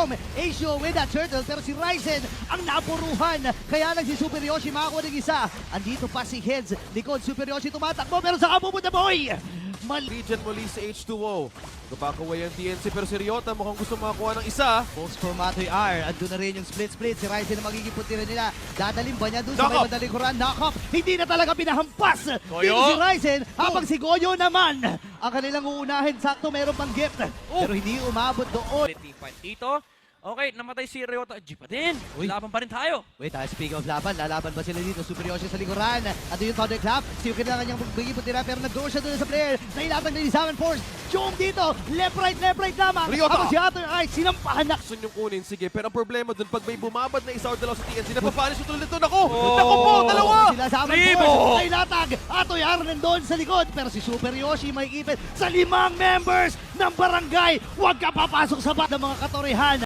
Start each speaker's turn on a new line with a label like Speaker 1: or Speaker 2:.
Speaker 1: home. Acio with that turtle, pero si Ryzen ang napuruhan. Kaya lang si Super Yoshi makakuha ng isa. Andito pa si Heads, likod Super Yoshi tumatakbo, pero saan pupunta boy?
Speaker 2: Region muli sa H2O. Nagpapakaway ang TNC pero si Ryota mukhang gusto makakuha ng isa.
Speaker 1: Post for Matoy R. Andun na rin yung split-split. Si Ryzen na magiging puntira nila. Dadalhin ba niya dun sa may madaling kuran? Knock-up. Hindi na talaga pinahampas.
Speaker 3: Goyo.
Speaker 1: Dito si Ryzen. Habang si Goyo naman. Ang kanilang uunahin. Sakto meron pang gift. Pero hindi umabot doon.
Speaker 3: Team fight dito. Okay, namatay si Ryota. G pa din.
Speaker 1: Uy.
Speaker 3: Laban pa rin tayo.
Speaker 1: Wait, speaking of laban, lalaban ba sila dito? Super Yoshi sa likuran. At yung Thunderclap. Si Yuki na kanyang bigay puntira pero nag-go siya doon sa player. Nailatag na ni Salmon Force. Jom dito. Left, right lamang.
Speaker 2: Ryota.
Speaker 1: Habang si Ato ay sinampahan na.
Speaker 2: Gusto niyong kunin, sige. Pero ang problema dun, pag may bumabad na isa o dalawa sa TNC, napapanis yung tulad nito. Naku! Naku po! Dalawa!
Speaker 1: Sila sa Salmon Force. Ay latag. Ato Yar nandun sa likod. Pero si Super Yoshi may ipit sa 5 members ng barangay. Huwag ka papasok sa bat ng mga katorihan.